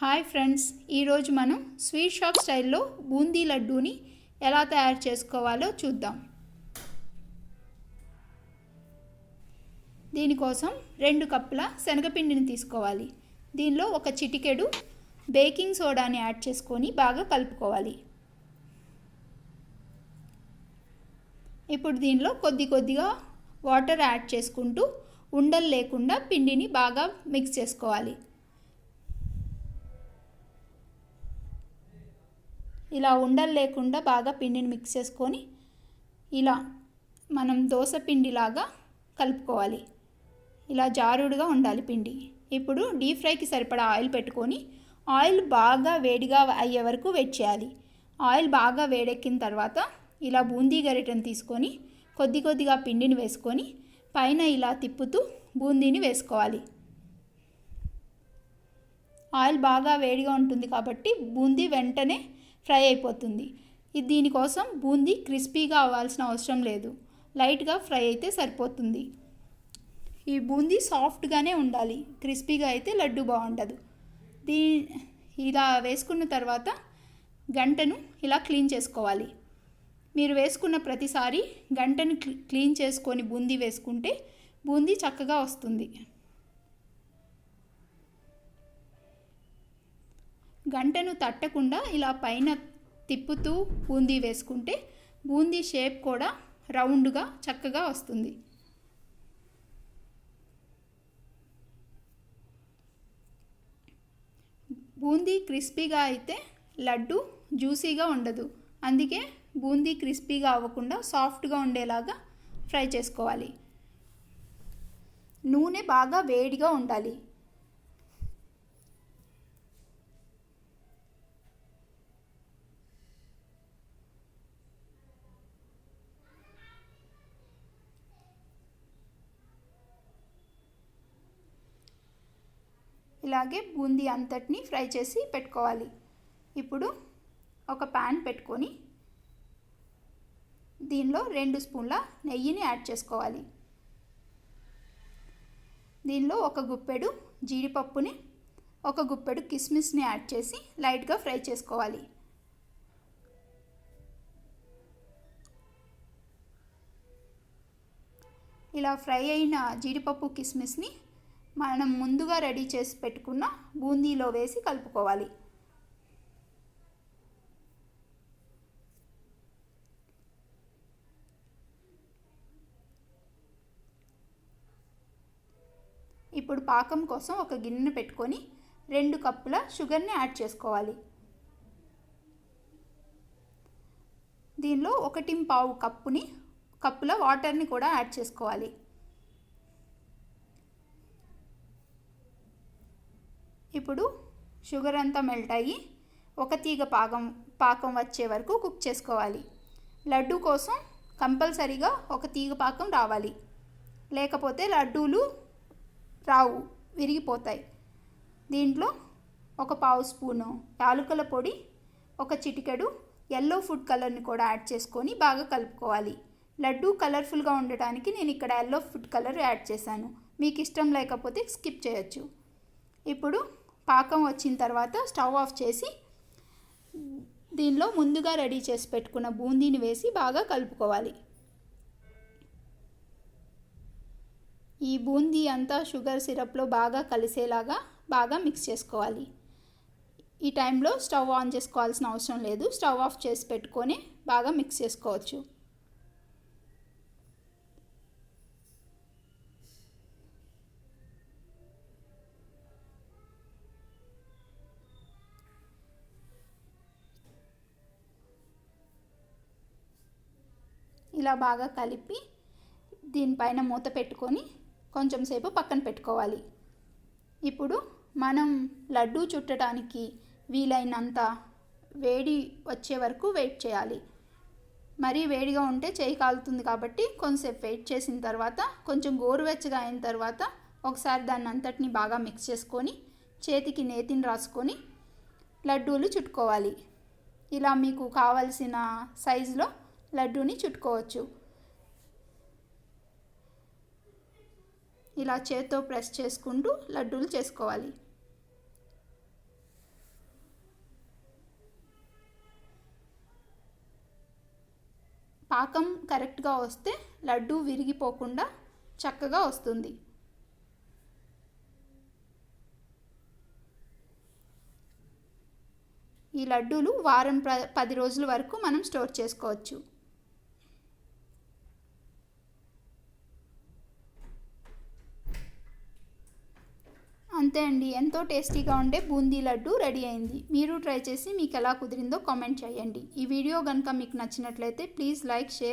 Hi friends, ఈరోజు మనం sweet shop స్టైల్లో బూందీ లడ్డూని ఎలా తయారు చేసుకోవాలో చూద్దాం. దీనికోసం 2 కప్పుల శనగపిండిని తీసుకోవాలి. దీనిలో ఒక చిటికెడు బేకింగ్ సోడాని యాడ్ చేసుకొని బాగా కలుపుకోవాలి. ఇప్పుడు దీనిలో కొద్దిగా వాటర్ యాడ్ చేసుకుంటూ ఉండలు లేకుండా పిండిని బాగా మిక్స్ చేసుకోవాలి. ఇలా ఉండలు లేకుండా బాగా పిండిని మిక్స్ చేసుకొని ఇలా మనం దోశ పిండిలాగా కలుపుకోవాలి. ఇలా జారుడుగా ఉండాలి పిండి. ఇప్పుడు డీప్ ఫ్రైకి సరిపడా ఆయిల్ పెట్టుకొని ఆయిల్ బాగా వేడిగా అయ్యే వరకు వెయిట్ చేయాలి. ఆయిల్ బాగా వేడెక్కిన తర్వాత ఇలా బూందీ గరిటెను తీసుకొని కొద్దిగా పిండిని వేసుకొని పైన ఇలా తిప్పుతూ బూందీని వేసుకోవాలి. ఆయిల్ బాగా వేడిగా ఉంటుంది కాబట్టి బూందీ వెంటనే ఫ్రై అయిపోతుంది. దీనికోసం బూందీ క్రిస్పీగా అవ్వాల్సిన అవసరం లేదు, లైట్గా ఫ్రై అయితే సరిపోతుంది. ఈ బూందీ సాఫ్ట్గానే ఉండాలి, క్రిస్పీగా అయితే లడ్డు బాగుండదు. ఇలా వేసుకున్న తర్వాత గంటను ఇలా క్లీన్ చేసుకోవాలి. మీరు వేసుకున్న ప్రతిసారి గంటను క్లీన్ చేసుకొని బూందీ వేసుకుంటే బూందీ చక్కగా వస్తుంది. గంటను తట్టకుండా ఇలా పైన తిప్పుతూ బూందీ వేసుకుంటే బూందీ షేప్ కూడా రౌండ్గా చక్కగా వస్తుంది. బూందీ క్రిస్పీగా అయితే లడ్డు జ్యూసీగా ఉండదు. అందుకే బూందీ క్రిస్పీగా అవ్వకుండా సాఫ్ట్గా ఉండేలాగా ఫ్రై చేసుకోవాలి. నూనె బాగా వేడిగా ఉండాలి. ఇలాగే బూందీ అంతటిని ఫ్రై చేసి పెట్టుకోవాలి. ఇప్పుడు ఒక ప్యాన్ పెట్టుకొని దీనిలో 2 స్పూన్ల నెయ్యిని యాడ్ చేసుకోవాలి. దీనిలో ఒక గుప్పెడు జీడిపప్పుని, ఒక గుప్పెడు కిస్మిస్ని యాడ్ చేసి లైట్గా ఫ్రై చేసుకోవాలి. ఇలా ఫ్రై అయిన జీడిపప్పు కిస్మిస్ని మనం ముందుగా రెడీ చేసి పెట్టుకున్న బూందీలో వేసి కలుపుకోవాలి. ఇప్పుడు పాకం కోసం ఒక గిన్నె పెట్టుకొని 2 కప్పుల షుగర్ని యాడ్ చేసుకోవాలి. దీనిలో 1.25 కప్పుల వాటర్ని కూడా యాడ్ చేసుకోవాలి. ఇప్పుడు షుగర్ అంతా మెల్ట్ అయ్యి ఒక తీగ పాకం వచ్చే వరకు కుక్ చేసుకోవాలి. లడ్డు కోసం కంపల్సరీగా ఒక తీగ పాకం రావాలి, లేకపోతే లడ్డూలు రావు, విరిగిపోతాయి. దీంట్లో ఒక 1/2 స్పూను యాలకుల పొడి, ఒక చిటికెడు ఎల్లో ఫుడ్ కలర్ని కూడా యాడ్ చేసుకొని బాగా కలుపుకోవాలి. లడ్డు కలర్ఫుల్గా ఉండటానికి నేను ఇక్కడ ఎల్లో ఫుడ్ కలర్ యాడ్ చేశాను. మీకు ఇష్టం లేకపోతే స్కిప్ చేయొచ్చు. ఇప్పుడు పాకం వచ్చిన తర్వాత స్టవ్ ఆఫ్ చేసి దీనిలో ముందుగా రెడీ చేసి పెట్టుకున్న బూందీని వేసి బాగా కలుపుకోవాలి. ఈ బూందీ అంతా షుగర్ సిరప్లో బాగా కలిసేలాగా బాగా మిక్స్ చేసుకోవాలి. ఈ టైంలో స్టవ్ ఆన్ చేసుకోవాల్సిన అవసరం లేదు, స్టవ్ ఆఫ్ చేసి పెట్టుకొని బాగా మిక్స్ చేసుకోవచ్చు. ఇలా బాగా కలిపి దీనిపైన మూత పెట్టుకొని కొంచెం సేపు పక్కన పెట్టుకోవాలి. ఇప్పుడు మనం లడ్డూ చుట్టడానికి వీలైనంత వేడి వచ్చే వరకు వెయిట్ చేయాలి. మరీ వేడిగా ఉంటే చేయి కాలుతుంది కాబట్టి కొంచెంసేపు వెయిట్ చేసిన తర్వాత కొంచెం గోరువెచ్చగా అయిన తర్వాత ఒకసారి దాన్ని అంతటిని బాగా మిక్స్ చేసుకొని చేతికి నేతిని రాసుకొని లడ్డూలు చుట్టుకోవాలి. ఇలా మీకు కావలసిన సైజులో లడ్డూని చుట్టుకోవచ్చు. ఇలా చేత్తో ప్రెస్ చేసుకుంటూ లడ్డూలు చేసుకోవాలి. పాకం కరెక్ట్గా వస్తే లడ్డు విరిగిపోకుండా చక్కగా వస్తుంది. ఈ లడ్డూలు వారం 10 రోజుల వరకు మనం స్టోర్ చేసుకోవచ్చు. అంతే అండి, ఎంతో టేస్టీగా ఉండే బూందీ లడ్డు రెడీ అయింది. మీరు ట్రై చేసి మీకు ఎలా కుదిరిందో కామెంట్ చేయండి. ఈ వీడియో కనుక మీకు నచ్చినట్లయితే ప్లీజ్ లైక్, షేర్